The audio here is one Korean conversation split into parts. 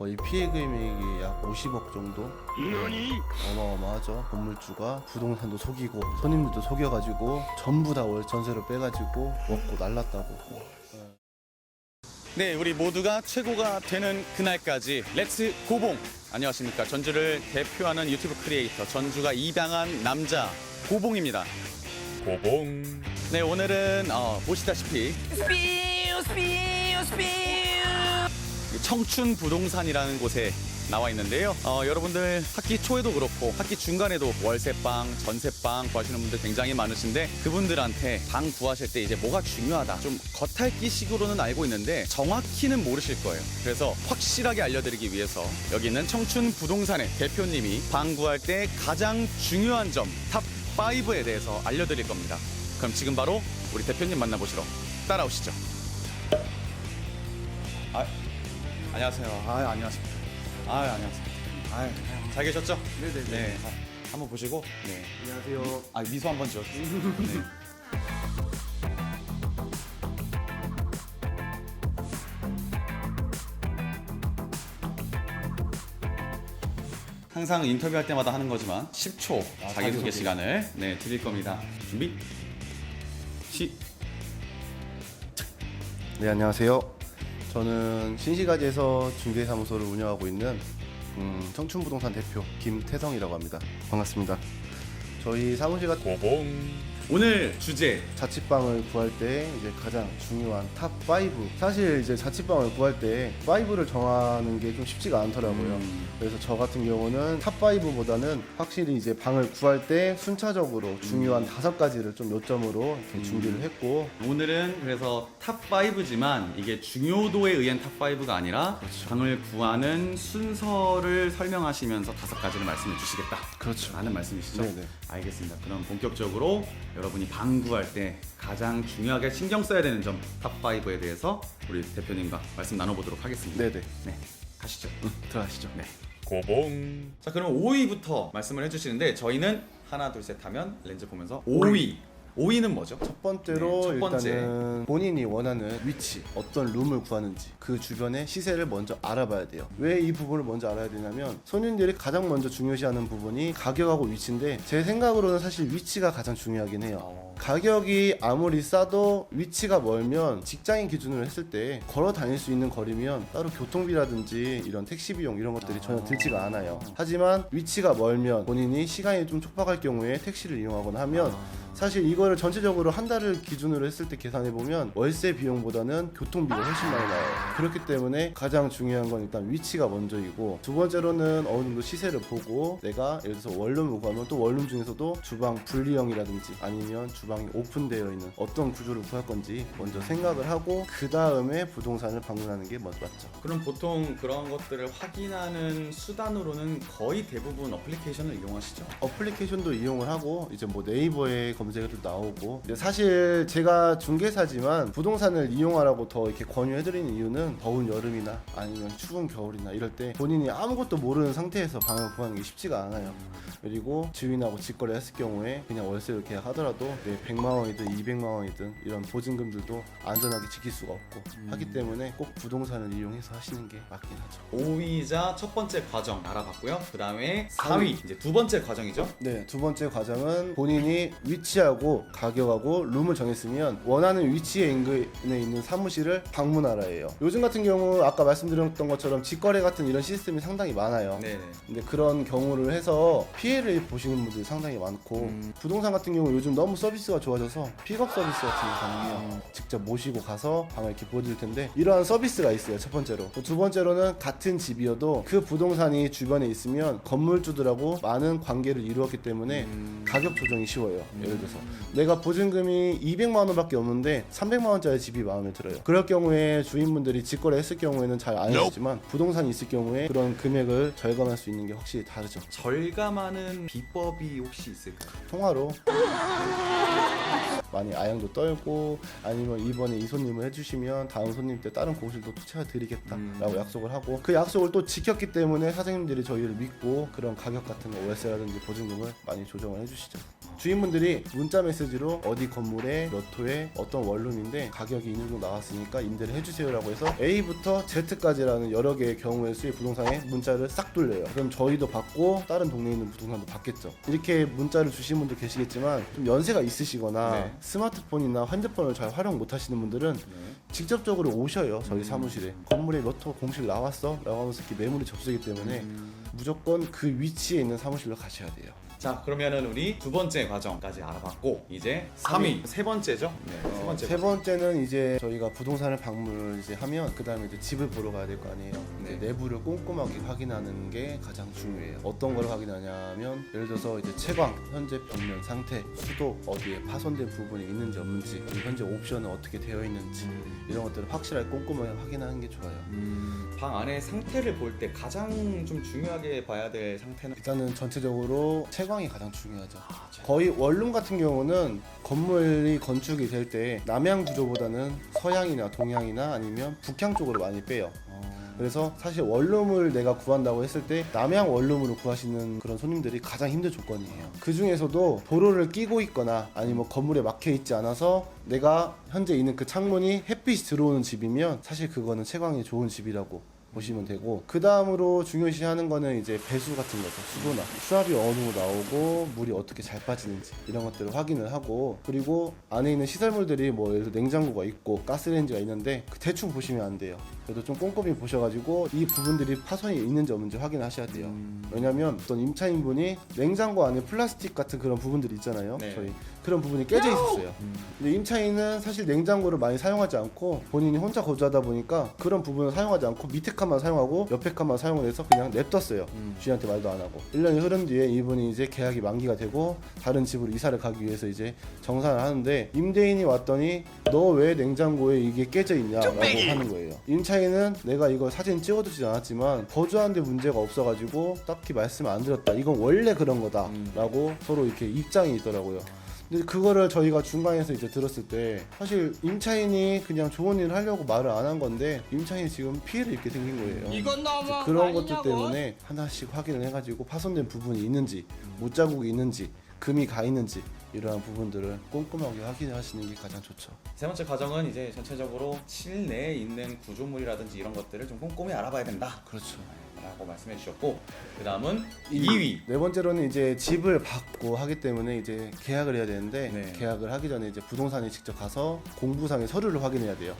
거의 피해 금액이 약 50억 정도. 어마어마하죠. 건물주가 부동산도 속이고 손님들도 속여가지고 전부 다 전세로 빼가지고 먹고 날랐다고. 네, 우리 모두가 최고가 되는 그날까지 렛츠 고봉. 안녕하십니까. 전주를 대표하는 유튜브 크리에이터 전주가 입양한 남자 고봉입니다. 고봉. 네, 오늘은 보시다시피 청춘 부동산이라는 곳에 나와 있는데요. 여러분들 학기 초에도 그렇고 학기 중간에도 월세방, 전세방 구하시는 분들 굉장히 많으신데 그분들한테 방 구하실 때 이제 뭐가 중요하다. 좀 겉핥기식으로는 알고 있는데 정확히는 모르실 거예요. 그래서 확실하게 알려드리기 위해서 여기 있는 청춘 부동산의 대표님이 방 구할 때 가장 중요한 점 탑 5에 대해서 알려드릴 겁니다. 그럼 지금 바로 우리 대표님 만나보시러 따라오시죠. 안녕하세요. 안녕하십니까. 안녕하세요. 잘 계셨죠? 네네네. 네. 한번 보시고. 네. 안녕하세요. 미소 한번 지어주세요. 네. 항상 인터뷰할 때마다 하는 거지만 10초 자기소개 시간을 드릴 겁니다. 준비. 네, 안녕하세요. 저는 신시가지에서 중개사무소를 운영하고 있는 청춘부동산 대표 김태성이라고 합니다. 반갑습니다. 저희 사무실 같은 고봉. 오늘 주제 자취방을 구할 때 이제 가장 중요한 탑 5. 사실 이제 자취방을 구할 때 5를 정하는 게 좀 쉽지가 않더라고요. 그래서 저 같은 경우는 탑 5보다는 확실히 이제 방을 구할 때 순차적으로 중요한 5가지를 좀 요점으로 이렇게 준비를 했고. 오늘은 그래서 탑 5지만 이게 중요도에 의한 탑 5가 아니라 그렇죠. 방을 구하는 순서를 설명하시면서 5가지를 말씀해 주시겠다. 그렇죠. 라는 말씀이시죠? 네네. 알겠습니다. 그럼 본격적으로 여러분이 방 구할 때 가장 중요하게 신경 써야 되는 점 탑 5에 대해서 우리 대표님과 말씀 나눠보도록 하겠습니다. 네네. 네, 가시죠. 들어가시죠. 네. 고봉. 자, 그럼 5위부터 말씀을 해주시는데 저희는 하나 둘 셋 하면 렌즈 보면서 5위. 5위는 뭐죠? 첫 번째로 네, 첫 번째. 일단은 본인이 원하는 위치, 어떤 룸을 구하는지 그 주변의 시세를 먼저 알아봐야 돼요. 왜 이 부분을 먼저 알아야 되냐면 손님들이 가장 먼저 중요시하는 부분이 가격하고 위치인데 제 생각으로는 사실 위치가 가장 중요하긴 해요. 가격이 아무리 싸도 위치가 멀면 직장인 기준으로 했을 때 걸어 다닐 수 있는 거리면 따로 교통비라든지 이런 택시 비용 이런 것들이 전혀 들지가 않아요. 하지만 위치가 멀면 본인이 시간이 좀 촉박할 경우에 택시를 이용하거나 하면 사실 이거를 전체적으로 한 달을 기준으로 했을 때 계산해보면 월세 비용보다는 교통비가 훨씬 많이 나와요. 그렇기 때문에 가장 중요한 건 일단 위치가 먼저이고, 두 번째로는 어느 정도 시세를 보고 내가 예를 들어서 원룸을 구하면 또 원룸 중에서도 주방 분리형이라든지 아니면 주방이 오픈되어 있는 어떤 구조를 구할 건지 먼저 생각을 하고 그 다음에 부동산을 방문하는 게 먼저 맞죠. 그럼 보통 그런 것들을 확인하는 수단으로는 거의 대부분 어플리케이션을 이용하시죠? 어플리케이션도 이용을 하고 이제 뭐 네이버에 검색해도 나오고. 사실 제가 중개사지만 부동산을 이용하라고 더 이렇게 권유해드리는 이유는 더운 여름이나 아니면 추운 겨울이나 이럴 때 본인이 아무것도 모르는 상태에서 방을 구하는 게 쉽지가 않아요. 그리고 주인하고 직거래 했을 경우에 그냥 월세로 계약하더라도 100만 원이든 200만 원이든 이런 보증금들도 안전하게 지킬 수가 없고 하기 때문에 꼭 부동산을 이용해서 하시는 게 맞긴 하죠. 5위자 첫 번째 과정 알아봤고요. 그 다음에 4위 이제 두 번째 과정이죠. 네, 두 번째 과정은 본인이 위치하고 가격하고 룸을 정했으면 원하는 위치에 인근에 있는 사무실을 방문하라예요. 요즘 같은 경우 아까 말씀드렸던 것처럼 직거래 같은 이런 시스템이 상당히 많아요. 네네. 근데 그런 경우를 해서 피해를 보시는 분들이 상당히 많고 부동산 같은 경우 요즘 너무 서비스가 좋아져서 픽업 서비스 같은 게 가능해요. 직접 모시고 가서 방을 이렇게 보여드릴 텐데 이러한 서비스가 있어요. 첫 번째로. 두 번째로는 같은 집이어도 그 부동산이 주변에 있으면 건물주들하고 많은 관계를 이루었기 때문에 가격 조정이 쉬워요. 예를 들어서 내가 보증금이 200만 원밖에 없는데 300만 원짜리 집이 마음에 들어요. 그럴 경우에 주인분들이 직거래 했을 경우에는 잘 안 해주지만 부동산이 있을 경우에 그런 금액을 절감할 수 있는 게 확실히 다르죠. 절감하는 비법이 혹시 있을까요? 통화로 많이 아양도 떨고 아니면 이번에 이 손님을 해주시면 다음 손님 때 다른 공실도 또 채워드리겠다라고 약속을 하고 그 약속을 또 지켰기 때문에 사장님들이 저희를 믿고 그런 가격 같은 거 월세라든지 보증금을 많이 조정을 해주시죠. 주인분들이 문자 메시지로 어디 건물에 몇 호에 어떤 원룸인데 가격이 이 정도 나왔으니까 임대를 해주세요라고 해서 A부터 Z까지라는 여러 개의 경우의 수의 부동산에 문자를 싹 돌려요. 그럼 저희도 받고 다른 동네에 있는 부동산도 받겠죠. 이렇게 문자를 주신 분도 계시겠지만 좀 연세가 있으시거나 네. 스마트폰이나 핸드폰을 잘 활용 못 하시는 분들은 직접적으로 오셔요. 저희 사무실에 건물에 몇 호 공실 나왔어? 라고 하면서 이렇게 매물이 접수되기 때문에 무조건 그 위치에 있는 사무실로 가셔야 돼요. 자, 그러면은 우리 두 번째 과정까지 알아봤고 이제 3위 세 번째죠? 네, 세 번째. 세 번째는 이제 저희가 부동산을 방문을 이제 하면 그 다음에 이제 집을 보러 가야 될 거 아니에요. 네. 이제 내부를 꼼꼼하게 확인하는 게 가장 중요해요. 어떤 걸 확인하냐면 예를 들어서 이제 채광, 현재 벽면 상태, 수도 어디에 파손된 부분이 있는지 없는지, 현재 옵션은 어떻게 되어 있는지 이런 것들을 확실하게 꼼꼼하게 확인하는 게 좋아요. 방 안의 상태를 볼 때 가장 좀 중요하게 봐야 될 상태는 일단은 전체적으로 채광이 가장 중요하죠. 거의 원룸 같은 경우는 건물이 건축이 될 때 남향 구조보다는 서향이나 동향이나 아니면 북향 쪽으로 많이 빼요. 그래서 사실 원룸을 내가 구한다고 했을 때 남향 원룸으로 구하시는 그런 손님들이 가장 힘든 조건이에요. 그 중에서도 도로를 끼고 있거나 아니면 건물에 막혀 있지 않아서 내가 현재 있는 그 창문이 햇빛이 들어오는 집이면 사실 그거는 채광이 좋은 집이라고 보시면 되고, 그 다음으로 중요시하는 거는 이제 배수 같은 거죠. 수도나 수압이 어느 정도 나오고 물이 어떻게 잘 빠지는지 이런 것들을 확인을 하고, 그리고 안에 있는 시설물들이 뭐 예를 들어 냉장고가 있고 가스레인지가 있는데 대충 보시면 안 돼요. 그래도 좀 꼼꼼히 보셔가지고 이 부분들이 파손이 있는지 없는지 확인하셔야 돼요. 왜냐면 어떤 임차인분이 냉장고 안에 플라스틱 같은 그런 부분들이 있잖아요. 네. 저희 그런 부분이 깨져 있었어요. 근데 임차인은 사실 냉장고를 많이 사용하지 않고 본인이 혼자 거주하다 보니까 그런 부분을 사용하지 않고 밑에 칸만 사용하고 옆에 칸만 사용을 해서 그냥 냅뒀어요. 주인한테 말도 안 하고 1년이 흐른 뒤에 이분이 이제 계약이 만기가 되고 다른 집으로 이사를 가기 위해서 이제 정산을 하는데, 임대인이 왔더니 너 왜 냉장고에 이게 깨져 있냐라고 하는 거예요. 임차인은 내가 이거 사진 찍어두지 않았지만 거주하는데 문제가 없어가지고 딱히 말씀 안 드렸다, 이건 원래 그런 거다 라고 서로 이렇게 입장이 있더라고요. 근데 그거를 저희가 중간에서 이제 들었을 때 사실 임차인이 그냥 좋은 일을 하려고 말을 안 한 건데 임차인이 지금 피해를 입게 생긴 거예요. 이건 너무 그런 것들 때문에 하나씩 확인을 해가지고 파손된 부분이 있는지, 못자국이 있는지, 금이 가 있는지 이러한 부분들을 꼼꼼하게 확인하시는 게 가장 좋죠. 세 번째 과정은 이제 전체적으로 실내에 있는 구조물이라든지 이런 것들을 좀 꼼꼼히 알아봐야 된다 그렇죠. 라고 말씀해 주셨고, 그 다음은 2위. 네 번째로는 이제 집을 받고 하기 때문에 이제 계약을 해야 되는데, 네. 계약을 하기 전에 이제 부동산에 직접 가서 공부상의 서류를 확인해야 돼요.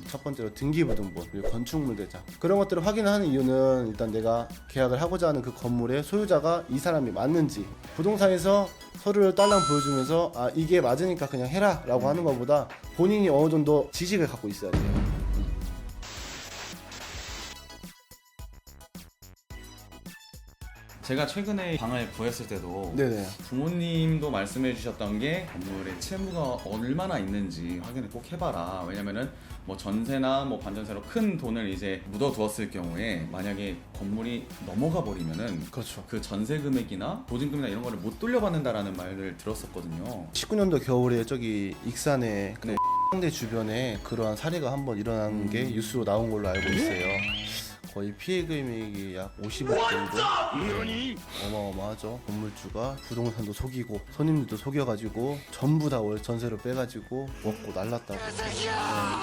첫 번째로 등기부등본, 그리고 건축물 대장, 그런 것들을 확인하는 이유는 일단 내가 계약을 하고자 하는 그 건물의 소유자가 이 사람이 맞는지, 부동산에서 서류를 딸랑 보여주면서 아 이게 맞으니까 그냥 해라 라고 하는 것보다 본인이 어느 정도 지식을 갖고 있어야 돼요. 제가 최근에 방을 구했을 때도 네네. 부모님도 말씀해 주셨던 게 건물에 채무가 얼마나 있는지 확인을 꼭 해봐라. 왜냐면은 뭐 전세나 뭐 반전세로 큰 돈을 이제 묻어두었을 경우에 만약에 건물이 넘어가 버리면은 그렇죠. 그 전세 금액이나 보증금이나 이런 거를 못 돌려받는다라는 말을 들었었거든요. 19년도 겨울에 저기 익산에 그 네. 대 주변에 그러한 사례가 한번 일어난 게 뉴스로 나온 걸로 알고 있어요. 거의 피해 금액이 약 50억 정도. 어마어마하죠. 건물주가 부동산도 속이고 손님들도 속여가지고 전부 다 전세로 빼가지고 먹고 날랐다고.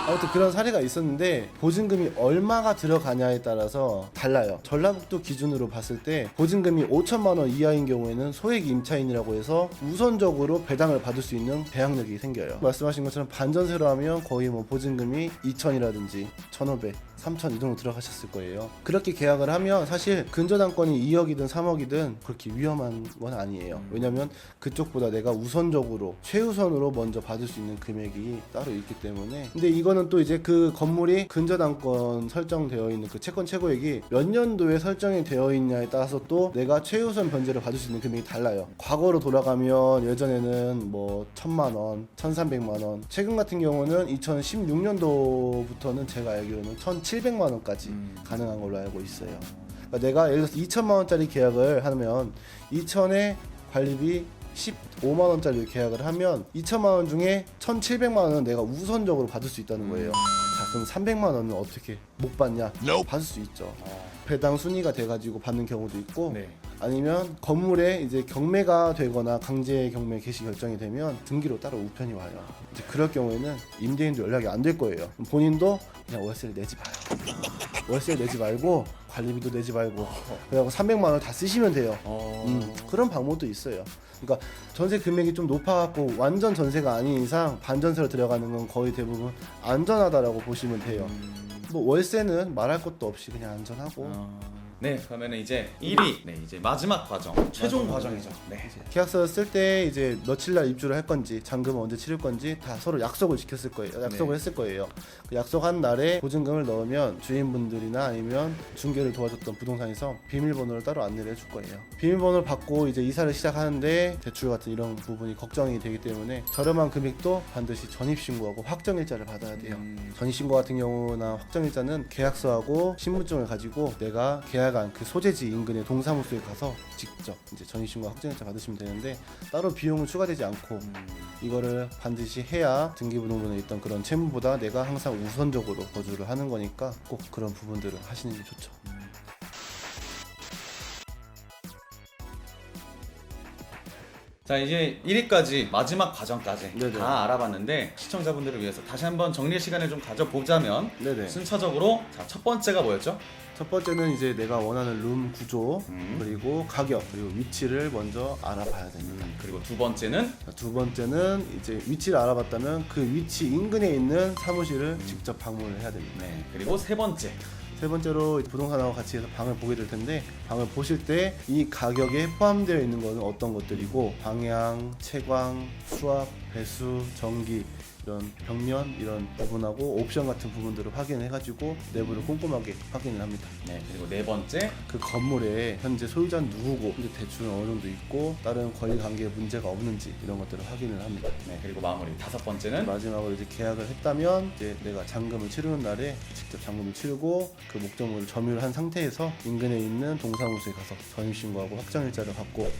아무튼 그런 사례가 있었는데 보증금이 얼마가 들어가냐에 따라서 달라요. 전라북도 기준으로 봤을 때 보증금이 5천만 원 이하인 경우에는 소액 임차인이라고 해서 우선적으로 배당을 받을 수 있는 배당력이 생겨요. 말씀하신 것처럼 반전세로 하면 거의 뭐 보증금이 2천이라든지 1,500, 3천 이 정도 들어가셨을 거예요. 그렇게 계약을 하면 사실 근저당권이 2억이든 3억이든 그렇게 위험한 건 아니에요. 왜냐면 그쪽보다 내가 우선적으로 최우선으로 먼저 받을 수 있는 금액이 따로 있기 때문에. 근데 이거는 또 이제 그 건물이 근저당권 설정되어 있는 그 채권 최고액이 몇 년도에 설정이 되어 있냐에 따라서 또 내가 최우선 변제를 받을 수 있는 금액이 달라요. 과거로 돌아가면 예전에는 뭐 1,000만 원, 1,300만 원, 최근 같은 경우는 2016년도부터는 제가 알기로는 1,700만 원까지 가능한 걸로 알고 있어요. 그러니까 내가 예를 들어서 2천만 원짜리 계약을 하면 2천에 관리비 15만 원짜리 계약을 하면 2천만 원 중에 1,700만 원은 내가 우선적으로 받을 수 있다는 거예요. 자, 그럼 300만 원은 어떻게 못 받냐? 받을 수 있죠. 배당 순위가 돼가지고 받는 경우도 있고, 네. 아니면 건물에 이제 경매가 되거나 강제 경매 개시 결정이 되면 등기로 따로 우편이 와요. 이제 그럴 경우에는 임대인도 연락이 안 될 거예요. 그럼 본인도 그냥 월세를 내지 마요. 월세를 내지 말고 관리비도 내지 말고 그래갖고 300만 원 다 쓰시면 돼요. 그런 방법도 있어요. 그러니까 전세 금액이 좀 높아갖고 완전 전세가 아닌 이상 반전세로 들어가는 건 거의 대부분 안전하다라고 보시면 돼요. 뭐 월세는 말할 것도 없이 그냥 안전하고. 네, 그러면은 이제 1위, 네, 이제 마지막 과정, 최종 과정이죠. 네. 계약서를 쓸 때 이제 며칠 날 입주를 할 건지 잔금을 언제 치를 건지 다 서로 약속을 지켰을 거예요. 약속을 했을 거예요. 그 약속한 날에 보증금을 넣으면 주인분들이나 아니면 중개를 도와줬던 부동산에서 비밀번호를 따로 안내를 해줄 거예요. 비밀번호를 받고 이제 이사를 시작하는데 대출 같은 이런 부분이 걱정이 되기 때문에 저렴한 금액도 반드시 전입신고하고 확정일자를 받아야 돼요. 전입신고 같은 경우나 확정일자는 계약서하고 신분증을 가지고 내가 계약한 그 소재지 인근의 동사무소에 가서 직접 이제 전입신고 확정일자 받으시면 되는데 따로 비용은 추가되지 않고 이거를 반드시 해야 등기부등본에 있던 그런 채무보다 내가 항상 우선적으로 거주를 하는 거니까 꼭 그런 부분들을 하시는 게 좋죠. 자, 이제 1위까지 마지막 과정까지 네네. 다 알아봤는데 시청자분들을 위해서 다시 한번 정리의 시간을 좀 가져보자면 네네. 순차적으로 자, 첫 번째가 뭐였죠? 첫 번째는 이제 내가 원하는 룸 구조 그리고 가격 그리고 위치를 먼저 알아봐야 됩니다. 그리고 두 번째는 두 번째는 이제 위치를 알아봤다면 그 위치 인근에 있는 사무실을 직접 방문을 해야 됩니다. 네, 그리고 세 번째. 세 번째로 부동산하고 같이 해서 방을 보게 될 텐데 방을 보실 때 이 가격에 포함되어 있는 것은 어떤 것들이고 방향, 채광, 수압, 배수, 전기 이런 벽면 이런 부분하고 옵션 같은 부분들을 확인해가지고 내부를 꼼꼼하게 확인을 합니다. 네, 그리고 네 번째. 그 건물에 현재 소유자는 누구고 현재 대출은 어느 정도 있고 다른 권리 관계에 문제가 없는지 이런 것들을 확인을 합니다. 네, 그리고 마무리 다섯 번째는 마지막으로 이제 계약을 했다면 이제 내가 잔금을 치르는 날에 직접 잔금을 치르고 그 목적물을 점유한 상태에서 인근에 있는 동사무소에 가서 전입신고하고 확정일자를 받고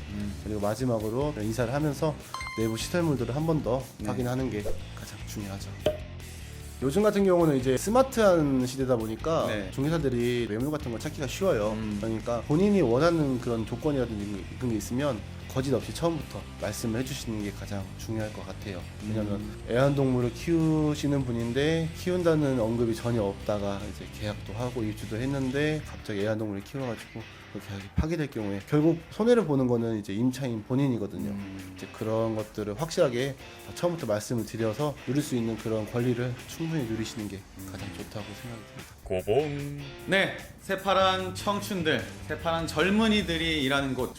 그리고 마지막으로 이사를 하면서 내부 시설물들을 한 번 더 확인하는 게 가장 중요하죠. 요즘 같은 경우는 이제 스마트한 시대다 보니까 네. 중개사들이 매물 같은 걸 찾기가 쉬워요. 그러니까 본인이 원하는 그런 조건이라든지 이런 게 있으면 거짓 없이 처음부터 말씀을 해주시는 게 가장 중요할 것 같아요. 왜냐면 애완동물을 키우시는 분인데 키운다는 언급이 전혀 없다가 이제 계약도 하고 입주도 했는데 갑자기 애완동물을 키워가지고 그 계약이 파기될 경우에 결국 손해를 보는 거는 이제 임차인 본인이거든요. 이제 그런 것들을 확실하게 처음부터 말씀을 드려서 누릴 수 있는 그런 권리를 충분히 누리시는 게 가장 좋다고 생각이 듭니다. 고봉. 네, 새파란 청춘들, 새파란 젊은이들이 일하는 곳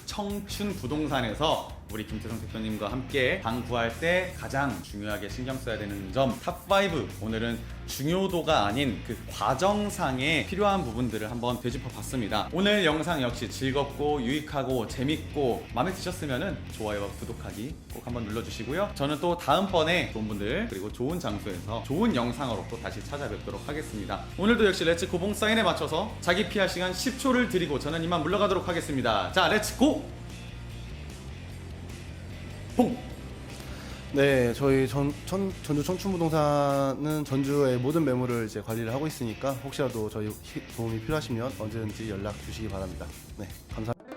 청춘 부동산에서 우리 김태성 대표님과 함께 방 구할 때 가장 중요하게 신경 써야 되는 점 탑5 오늘은 중요도가 아닌 그 과정상에 필요한 부분들을 한번 되짚어 봤습니다. 오늘 영상 역시 즐겁고 유익하고 재밌고 마음에 드셨으면 좋아요와 구독하기 꼭 한번 눌러주시고요. 저는 또 다음번에 좋은 분들 그리고 좋은 장소에서 좋은 영상으로 또 다시 찾아뵙도록 하겠습니다. 오늘도 역시 렛츠 고봉 사인에 맞춰서 자기 PR 시간 10초를 드리고 저는 이만 물러가도록 하겠습니다. 자, 렛츠 고! 봉! 네, 저희 전주 청춘부동산은 전주의 모든 매물을 이제 관리를 하고 있으니까 혹시라도 저희 도움이 필요하시면 언제든지 연락 주시기 바랍니다. 네, 감사합니다.